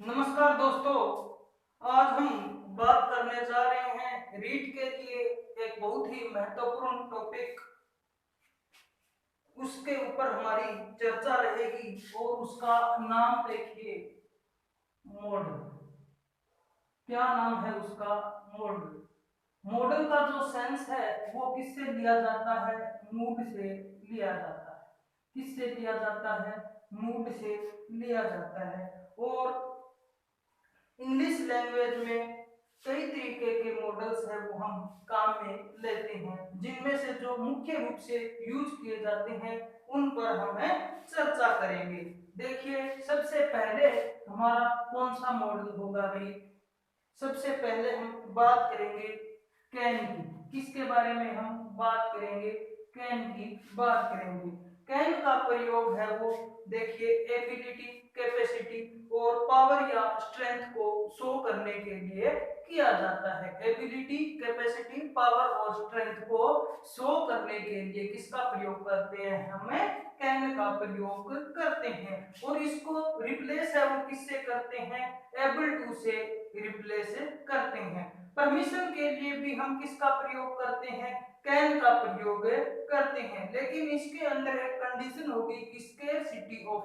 नमस्कार दोस्तों, आज हम बात करने जा रहे हैं रीट के लिए एक बहुत ही महत्वपूर्ण टॉपिक। उसके ऊपर हमारी चर्चा रहेगी और उसका नाम देखिए, मॉडल। क्या नाम है उसका? मॉडल। मॉडल का जो सेंस है वो किससे लिया जाता है? मूड से लिया जाता है। किससे लिया जाता है? मूड से लिया जाता है। और इंग्लिश लैंग्वेज में कई तरीके के मॉडल्स हैं वो हम काम में लेते हैं, जिनमें से जो मुख्य रूप से यूज किए जाते हैं उन पर हमें चर्चा करेंगे। देखिए, सबसे पहले हमारा कौन सा मॉडल होगा भाई? सबसे पहले हम बात करेंगे कैन की। किसके बारे में हम बात करेंगे? कैन की बात करेंगे। कैन का प्रयोग है वो, देखिए, एबिलिटी, कैपेसिटी और पावर या स्ट्रेंथ को शो करने के लिए किया जाता है। एबिलिटी, कैपेसिटी, पावर और स्ट्रेंथ को शो करने के लिए किसका प्रयोग करते हैं? हमें कैन का प्रयोग करते हैं। और इसको रिप्लेस है वो किससे करते हैं? एबल टू से रिप्लेस करते हैं। परमिशन के लिए भी हम किसका प्रयोग करते हैं? कैन का प्रयोग करते हैं। लेकिन इसके अंदर एक कंडीशन होगी, स्केर्सिटी ऑफ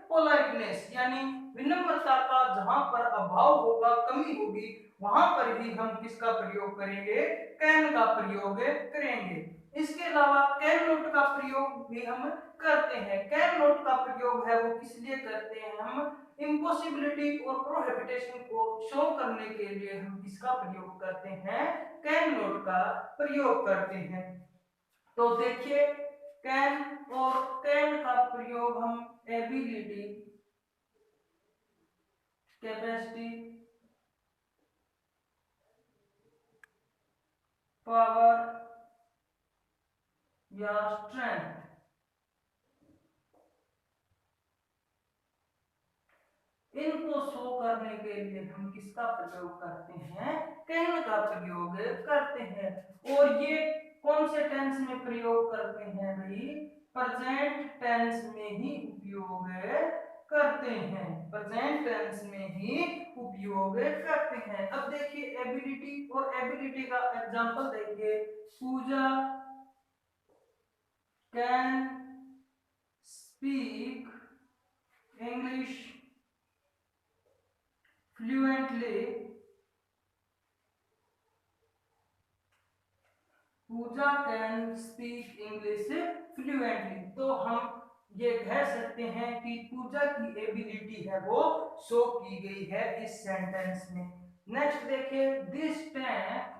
पोलाइटनेस, यानी विनम्रता का जहां पर अभाव होगा, कमी होगी, वहां पर ही हम किसका प्रयोग करेंगे? कैन का प्रयोग करेंगे। इसके अलावा कैन नोट का प्रयोग भी हम करते हैं। कैन नोट का प्रयोग है वो किस लिए करते हैं? हम इम्पॉसिबिलिटी और प्रोहिबिटेशन को शो करने के लिए हम किसका प्रयोग करते हैं? कैन नोट का प्रयोग करते हैं। तो देखिए, कैन और कैन का प्रयोग हम एबिलिटी, कैपेसिटी, पावर या स्ट्रेंथ, इनको शो करने के लिए हम किसका प्रयोग करते हैं? कैन का प्रयोग करते हैं। और ये कौन से टेंस में प्रयोग करते हैं भाई? प्रेजेंट टेंस में ही उपयोग करते हैं। प्रेजेंट टेंस में ही उपयोग करते हैं। अब देखिए, एबिलिटी और एबिलिटी का एग्जांपल देखिए। Pooja can speak English fluently. Pooja can speak English fluently. तो हम ये कह सकते हैं कि पूजा की एबिलिटी है वो शो की गई है इस सेंटेंस में। नेक्स्ट देखिए, this tank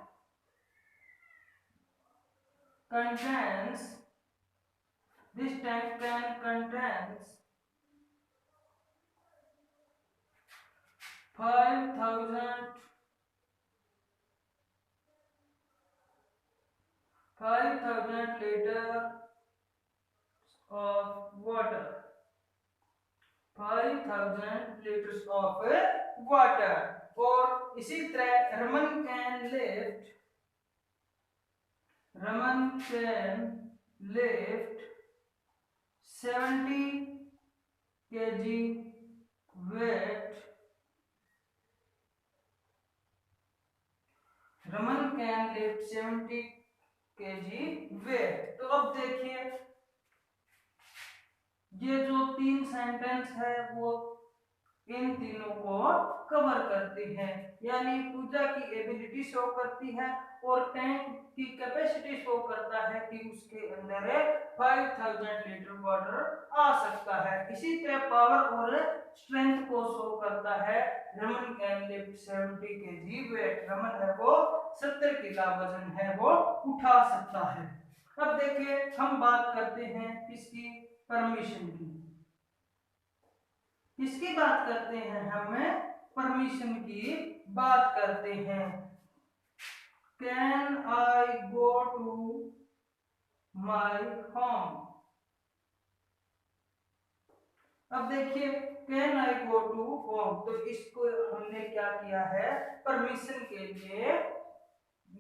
contains, this tank can contains 5,000 liters of water। 5,000 liters of water। और इसी तरह Raman can lift 70 kg weight। Raman can lift 70 kg weight। तो अब देखिए, ये जो तीन सेंटेंस है वो इन तीनों को कवर करते हैं। यानी पूजा की एबिलिटी शो करती है और टैंक की कैपेसिटी शो करता है कि उसके अंदर 5,000 लीटर वाटर आ सकता है। इसी तरह पावर और स्ट्रेंथ को शो करता है। Raman can lift 70 kg weight. Raman है वो 70 किलो वजन है वो उठा सकता है। अब देखिए, हम बात करते हैं किसकी? परमिशन की। किसकी बात करते हैं? हमें परमिशन की बात करते हैं। Can I go to my home. अब देखिए, can I go to home, तो इसको हमने क्या किया है? परमिशन के लिए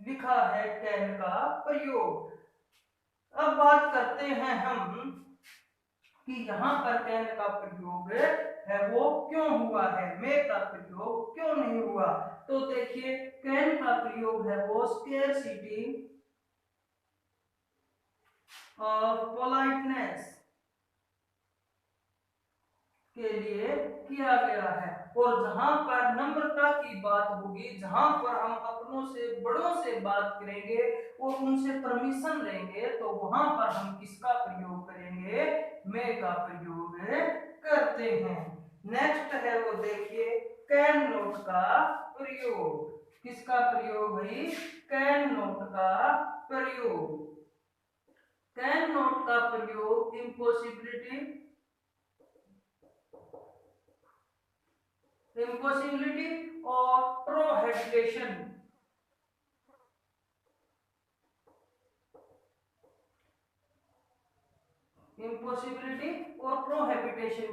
लिखा है कैन का प्रयोग। अब बात करते हैं हम कि यहाँ पर कैन का प्रयोग है वो क्यों हुआ है, मे का प्रयोग क्यों नहीं हुआ। तो देखिए कैन का प्रयोग है वो स्केर्सिटी ऑफ पोलाइटनेस के लिए किया गया है। और जहां पर नम्रता की बात होगी, जहां पर हम अपनों से बड़ों से बात करेंगे और उनसे परमिशन लेंगे, तो वहां पर हम किसका प्रयोग करेंगे, मे का प्रयोग करते हैं। नेक्स्ट है वो देखिए कैन नोट का प्रयोग। किसका प्रयोग भाई, कैन नोट का प्रयोग। कैन नोट का प्रयोग इम्पॉसिबिलिटी और प्रोहिबिशन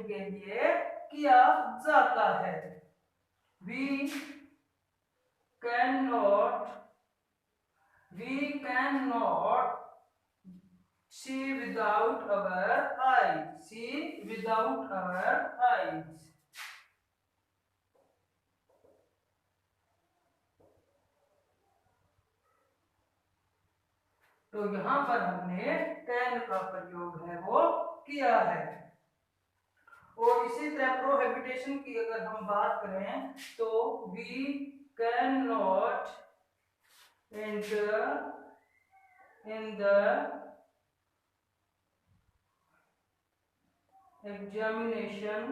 के लिए किया जाता है। We cannot see without our eyes. See without our eyes. तो यहां पर हमने कैन का प्रयोग है वो किया है। और इसी तरह प्रोहिबिटेशन की अगर हम बात करें तो we can not enter in the examination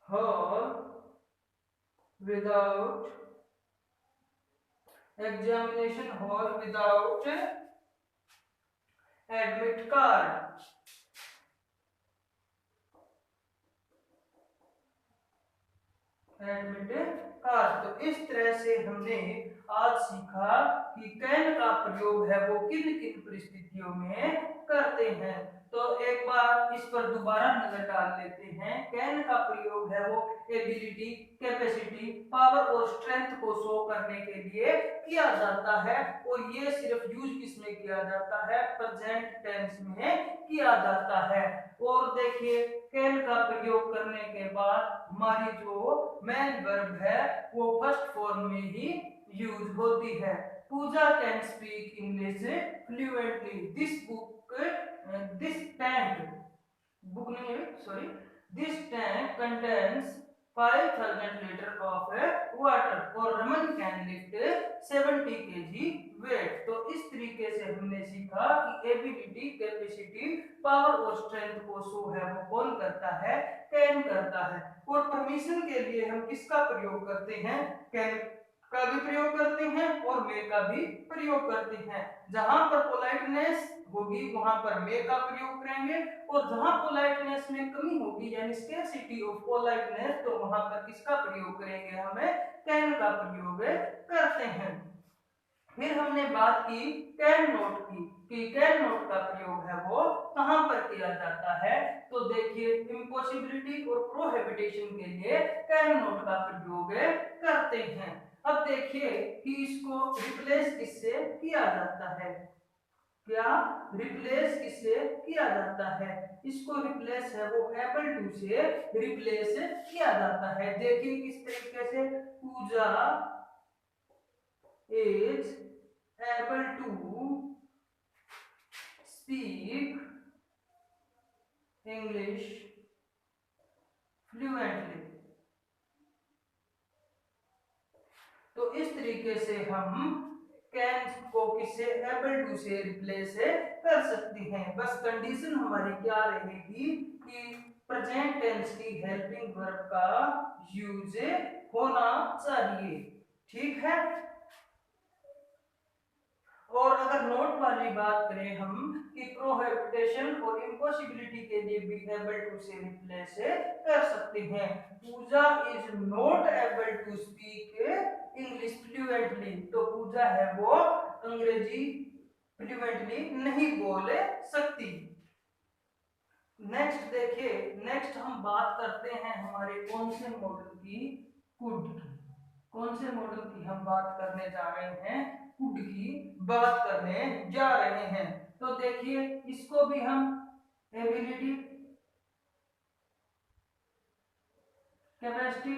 hall without admit card। तो इस तरह से हमने आज सीखा कि कैन का प्रयोग है वो किन किन परिस्थितियों में करते हैं। तो एक बार इस पर दोबारा नजर डाल लेते हैं। कैन का प्रयोग है वो एबिलिटी, कैपेसिटी, पावर और स्ट्रेंथ को शो करने के लिए किया जाता है। और ये सिर्फ यूज किसमें किया जाता है, प्रेजेंट टेंस में किया जाता है। और देखिए कैन का प्रयोग करने के बाद हमारी जो मेन वर्ब है वो फर्स्ट फॉर्म में ही यूज होती है। Pooja can speak English fluently. This tank contains 5000 litre of water और Raman can lift 70 kg weight. तो इस तरीके से हमने सीखा कि एबिलिटी, कैपेसिटी, पावर और स्ट्रेंथ को शो है वो कौन करता है, कैन करता है। और परमिशन के लिए हम किसका प्रयोग करते हैं, कैन का भी प्रयोग करते हैं और मे का भी प्रयोग करते हैं। जहां पर पोलाइटनेस होगी वहां पर मे का प्रयोग करेंगे और जहां पोलाइटनेस में कमी होगी यानी स्केर्सिटी ऑफ पोलाइटनेस, तो वहां पर किसका प्रयोग करेंगे, हमें कैन का प्रयोग करते हैं। फिर हमने बात की कैन नोट की कि कैन नोट का प्रयोग है वो कहां पर किया जाता है। तो देखिए इम्पॉसिबिलिटी और प्रोहिबिटेशन के लिए कैन नोट का प्रयोग करते हैं। अब देखिए कि इसको रिप्लेस किससे किया जाता है, क्या रिप्लेस किससे किया जाता है, इसको रिप्लेस है वो एबल टू से रिप्लेस किया जाता है। देखिए किस तरीके से, पूजा is able to speak English fluently। तो इस तरीके से हम कैन को किससे, एबल टू से रिप्लेस कर सकते हैं। बस कंडीशन हमारी क्या रहेगी कि प्रेजेंट टेंस की हेल्पिंग वर्ब का यूज होना चाहिए। ठीक है। और अगर नोट वाली बात करें हम कि प्रोहिबिटेशन और इम्पॉसिबिलिटी के लिए भी एबल टू से रिप्लेस कर सकते हैं। Pooja is not able to speak English fluently. तो पूजा है वो अंग्रेजी फ्लुएंटली नहीं बोल सकती। नेक्स्ट देखिए, नेक्स्ट हम बात करते हैं हमारे कौन से मॉडल की, कुड की। कौन से मॉडल की हम बात करने जा रहे हैं, कुड की बात करने जा रहे हैं। तो देखिए इसको भी हम एबिलिटी, कैपेसिटी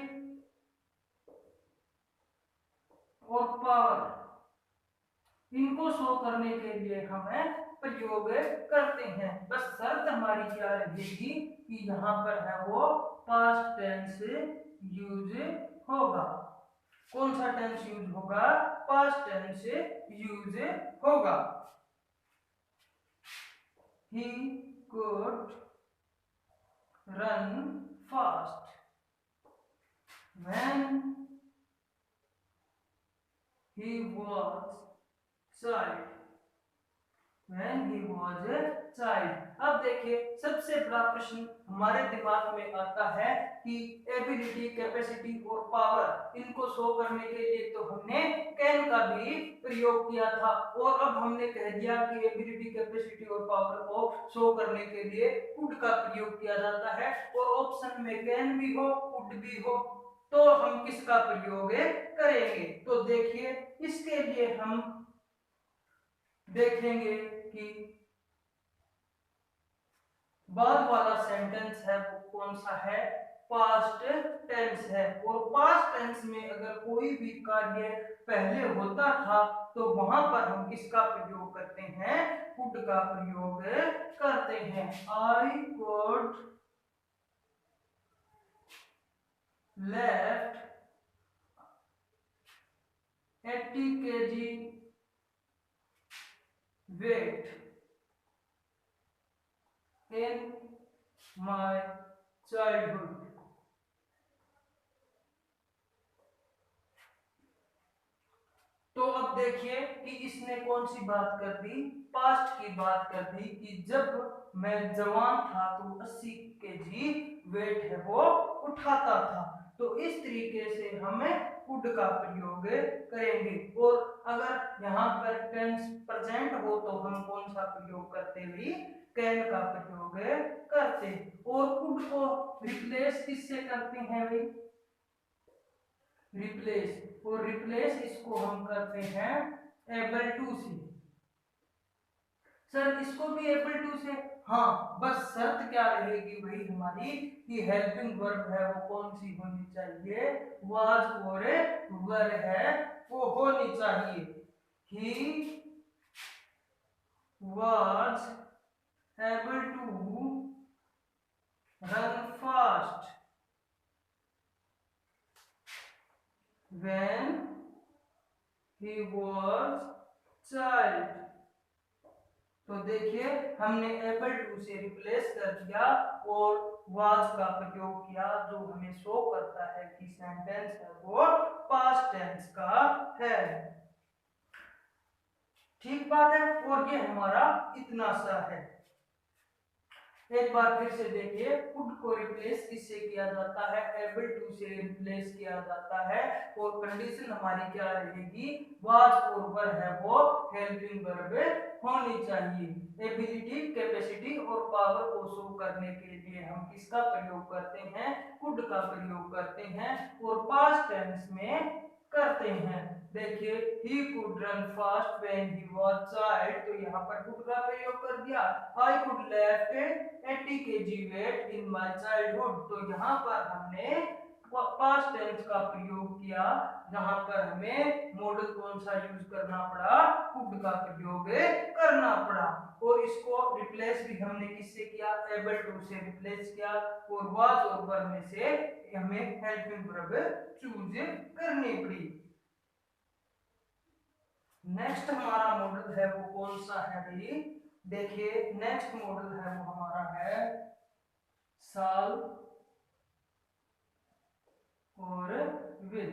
और पावर, इनको शो करने के लिए हमें प्रयोग करते हैं। बस शर्त हमारी क्या रहेगी कि यहाँ पर है वो पास्ट टेंस यूज होगा। कौन सा टेंस यूज होगा? पास्ट टेंस यूज होगा। He could run fast when he was child। When he was a child। अब देखिए सबसे बड़ा प्रश्न हमारे दिमाग में आता है कि एबिलिटी, कैपेसिटी और पावर, इनको शो करने के लिए तो हमने कैन का भी प्रयोग किया था, और अब हमने कह दिया कि एबिलिटी, कैपेसिटी और पावर को शो करने के लिए कुड का प्रयोग किया जाता है, और ऑप्शन में कैन भी हो, कुड भी हो, तो हम किसका प्रयोग करेंगे? तो देखिए इसके लिए हम देखेंगे कि बाद वाला सेंटेंस है वो कौन सा है? पास्ट टेंस है। और पास्ट टेंस में अगर कोई भी कार्य पहले होता था तो वहां पर हम किसका प्रयोग करते हैं? कुड का प्रयोग करते हैं। I could left 80 kg weight in my childhood। तो अब देखिए कि इसने कौन सी बात कर दी? पास्ट की बात कर दी कि जब मैं जवान था तो 80 केजी वेट है वो उठाता था। तो इस तरीके से हमें कुड का प्रयोग करेंगे। और अगर यहाँ पर टेंस प्रेजेंट हो तो हम कौन सा प्रयोग करते? भी कैन का प्रयोग करते। और कुड को रिप्लेस किससे करते हैं भाई? रिप्लेस। और रिप्लेस इसको हम करते हैं एबल टू से। सर इसको भी एबल टू से? हाँ, बस शर्त क्या रहेगी भाई हमारी कि हेल्पिंग वर्ब है वो कौन सी होनी चाहिए? वाज और वर है वो होनी चाहिए। He was able to run fast when he was child। तो देखिए हमने एबल टू से रिप्लेस कर दिया और वाज का प्रयोग किया, जो हमें शो करता है कि सेंटेंस है वो पास्ट टेंस का है। ठीक बात है। और ये हमारा इतना सा है। एक बार फिर से देखिए, कुड को रिप्लेस किससे किया जाता है? एबल टू से रिप्लेस किया जाता है। और कंडीशन हमारी क्या रहेगी? वाज और वर है वो हेल्पिंग वर्ब होनी चाहिए। एबिलिटी, कैपेसिटी और पावर को शो करने के लिए हम किसका प्रयोग करते हैं? कुड का प्रयोग करते हैं और पास्ट टेंस में करते हैं। देखिए he could run fast when he was child, तो यहाँ पर could का प्रयोग कर दिया। I could lift 80 kg weight in my childhood, तो यहाँ पर हमने पास्ट टेंस का प्रयोग किया, जहां पर हमें मॉडल कौन सा यूज करना पड़ा? कुड का प्रयोग करना पड़ा। और इसको रिप्लेस भी हमने किससे किया? एबल टू से रिप्लेस किया। और वाज और वर में से हमें हेल्पिंग वर्ब चूज करनी पड़ी। नेक्स्ट हमारा मॉडल है वो कौन सा है भाई? देखिए नेक्स्ट मॉडल है वो हमारा है साल और विल।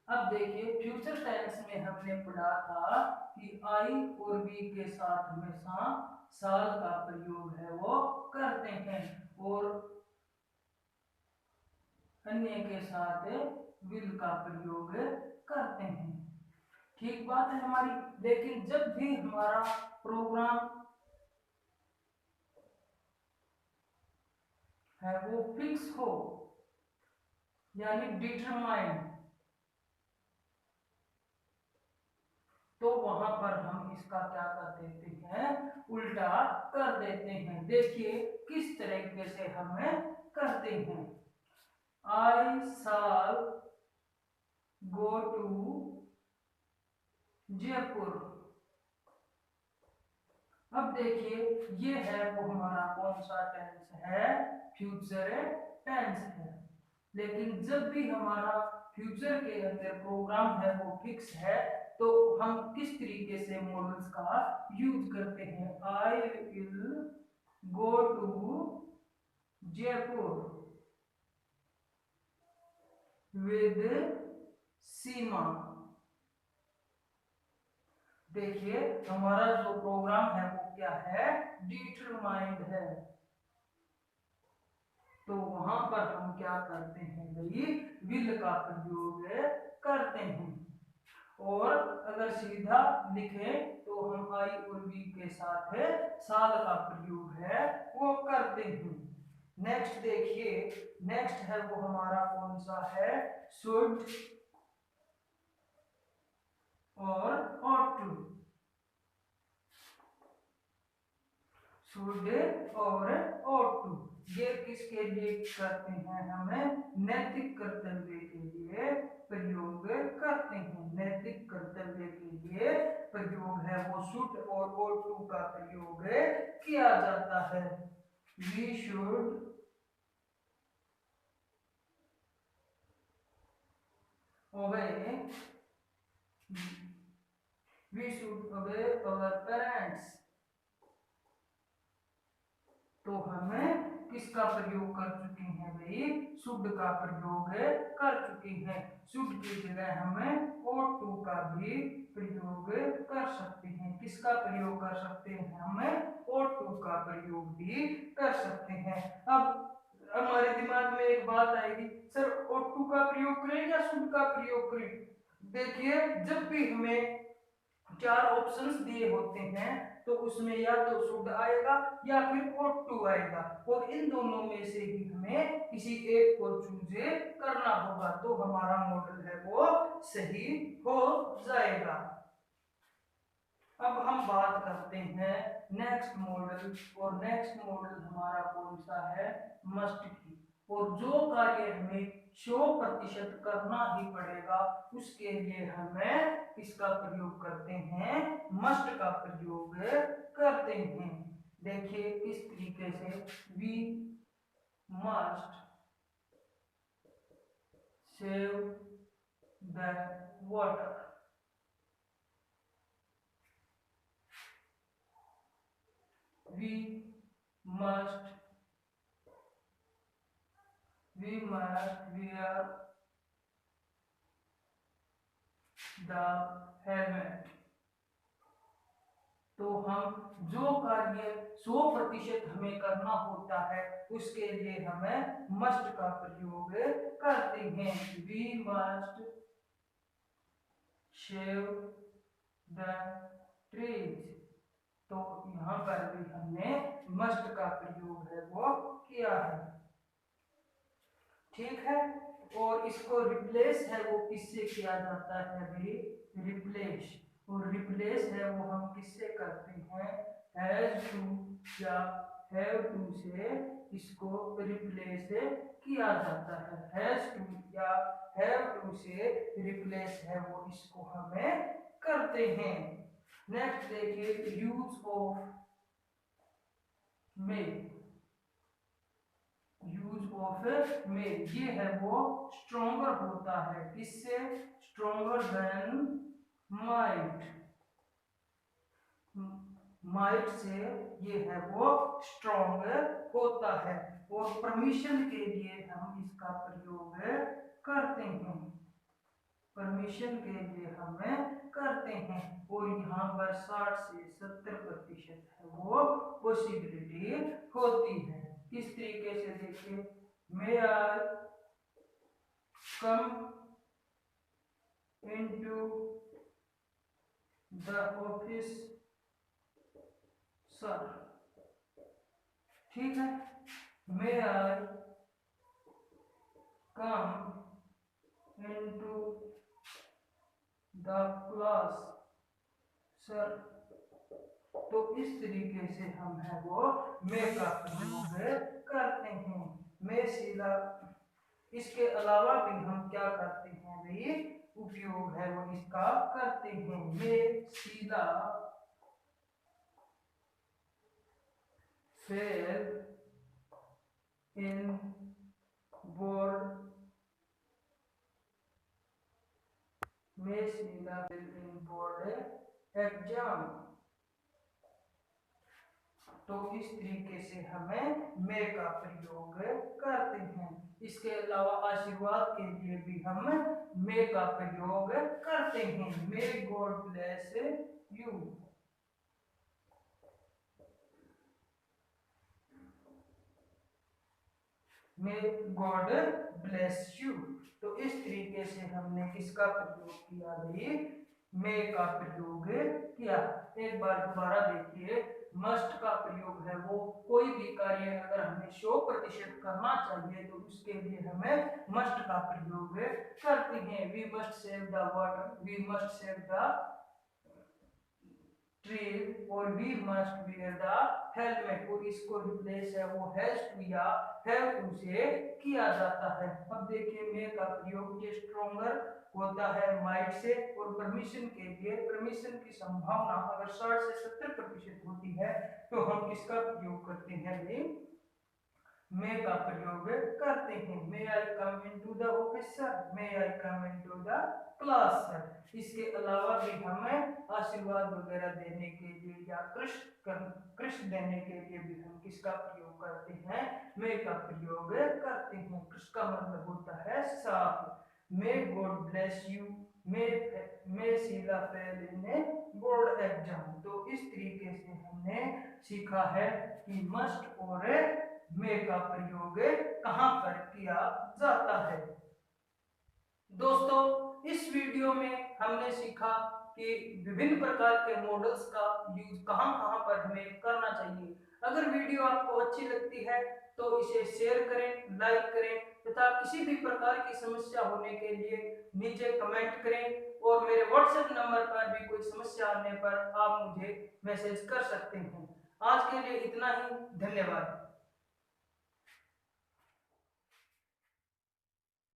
अब देखिए फ्यूचर टेंस में हमने पढ़ा था कि आई और वी के साथ हमेशा साल का प्रयोग है वो करते हैं और अन्य के साथ विल का प्रयोग करते हैं। ठीक बात है हमारी। लेकिन जब भी हमारा प्रोग्राम है वो फिक्स हो यानी डिटरमाइन, तो वहां पर हम इसका क्या कर देते हैं? उल्टा कर देते हैं। देखिए किस तरीके से हमें करते हैं। I shall go to Jaipur. अब देखिए ये है वो हमारा कौन सा टेंस है, फ्यूचर टेंस है। लेकिन जब भी हमारा फ्यूचर के अंदर प्रोग्राम है वो फिक्स है, तो हम किस तरीके से मॉडल्स का यूज करते हैं। I will go to Jaipur with Seema. देखिए हमारा जो प्रोग्राम है वो क्या है, डिटरमाइंड है। तो वहां पर हम क्या करते हैं भाई, विल का प्रयोग करते हैं। और अगर सीधा लिखें तो हम आई और वी के साथ साल का प्रयोग है वो करते हैं। नेक्स्ट देखिए, नेक्स्ट है वो हमारा कौन सा है, शुड और ought to। शुड और ought to ये किसके लिए करते हैं, हमें नैतिक कर्तव्य के लिए प्रयोग करते हैं। नैतिक कर्तव्य के लिए प्रयोग है वो शुड और ought to का प्रयोग किया जाता है। We should obey, we should obey our parents। तो हमें किसका प्रयोग कर चुके हैं भाई, शुड का प्रयोग कर चुके हैं। शुड की जगह हमें ought to का भी प्रयोग कर सकते हैं। किसका प्रयोग कर सकते हैं, हमें ought to का प्रयोग भी कर सकते हैं। अब हमारे दिमाग में एक बात आएगी, सर ought to का प्रयोग करें या शुड का प्रयोग करें। देखिए जब भी हमें चार ऑप्शंस दिए होते हैं तो उसमें या तो शुड आएगा या फिर ought to आएगा, और इन दोनों में से ही हमें किसी एक को चूज करना होगा, तो हमारा मॉडल है वो सही हो जाएगा। अब हम बात करते हैं नेक्स्ट मॉडल, और नेक्स्ट मॉडल हमारा कौन सा है, मस्ट की। और जो कार्य हमें 100% करना ही पड़ेगा उसके लिए हमें किसका प्रयोग करते हैं, मस्ट का प्रयोग करते हैं। देखिए किस तरीके से, we must save the water. we must wear the helmet। तो हम जो कार्य 100% हमें करना होता है उसके लिए हमें मस्ट का प्रयोग करते हैं। We must shave the trees. तो यहाँ पर भी हमने मस्ट का प्रयोग है वो किया है, ठीक है। और इसको रिप्लेस है वो किससे किया जाता है भाई, रिप्लेस। और रिप्लेस है वो हम किससे करते हैं, हैज टू या हैव टू से इसको रिप्लेस किया जाता है। हैज टू या हैव टू से रिप्लेस है वो इसको हमें करते हैं। नेक्स्ट देखिए, use of May. Use of May ये है वो स्ट्रोंगर होता है, किससे, stronger then might. Might say ये है वो स्ट्रॉन्ग होता है। और परमिशन के लिए हम इसका प्रयोग करते हैं, परमिशन के लिए हमें करते हैं। और यहाँ पर 60 से 70% है वो पॉसिबिलिटी होती है। किस तरीके से देखिए, may I come into the office sir. ठीक है, may I come into the class sir. तो इस तरीके से हम है वो मे का प्रयोग करते हैं। मे सीधा इसके अलावा भी हम क्या करते हैं भाई, उपयोग है वो इसका करते हैं। मैं सीधा फेल इन बोर्ड, मैं सीधा फेल इन बोर्ड एग्जाम। तो इस तरीके से हमें मैं का प्रयोग करते हैं। इसके अलावा आशीर्वाद के लिए भी हम मैं का प्रयोग करते हैं। May God bless you. May God bless you. तो इस तरीके से हमने किसका प्रयोग किया भाई, मे का प्रयोग किया। एक बार दोबारा देखिए, मस्ट का प्रयोग है वो कोई भी कार्य अगर हमें 100% करना चाहिए तो उसके लिए हमें मस्ट का प्रयोग करते हैं। We must save the water, we must save the tree, और we must wear the helmet, और इसको रिप्लेस है वो हैज टू या हैव टू से किया जाता है। अब देखिए मे का प्रयोग, ये स्ट्रॉन्गर होता है माइट से, और परमिशन के लिए, परमिशन की संभावना अगर 60 से 70% होती है तो हम किसका प्रयोग करते हैं भाई, मे का प्रयोग करते हैं। May I come into the office sir, may I come into the class sir. इसके अलावा भी हमें आशीर्वाद वगैरह देने के लिए या कृष्ण देने के लिए भी हम किसका प्रयोग करते हैं, मे का प्रयोग करते हैं। कृष्ण का मतलब होता है साथ। मे गॉड ब्लेस यू, मे सीधा फेल इन बोर्ड एग्जाम। तो इस तरीके से हमने सीखा है कि मस्ट और मे का प्रयोग कहां पर किया जाता है। दोस्तों, इस वीडियो में हमने सीखा कि विभिन्न प्रकार के मॉडल्स का यूज कहां कहां पर हमें करना चाहिए। अगर वीडियो आपको अच्छी लगती है तो इसे शेयर करें, लाइक करें, तथा किसी भी प्रकार की समस्या होने के लिए नीचे कमेंट करें, और मेरे व्हाट्सएप नंबर पर भी कोई समस्या आने पर आप मुझे मैसेज कर सकते हैं। आज के लिए इतना ही, धन्यवाद।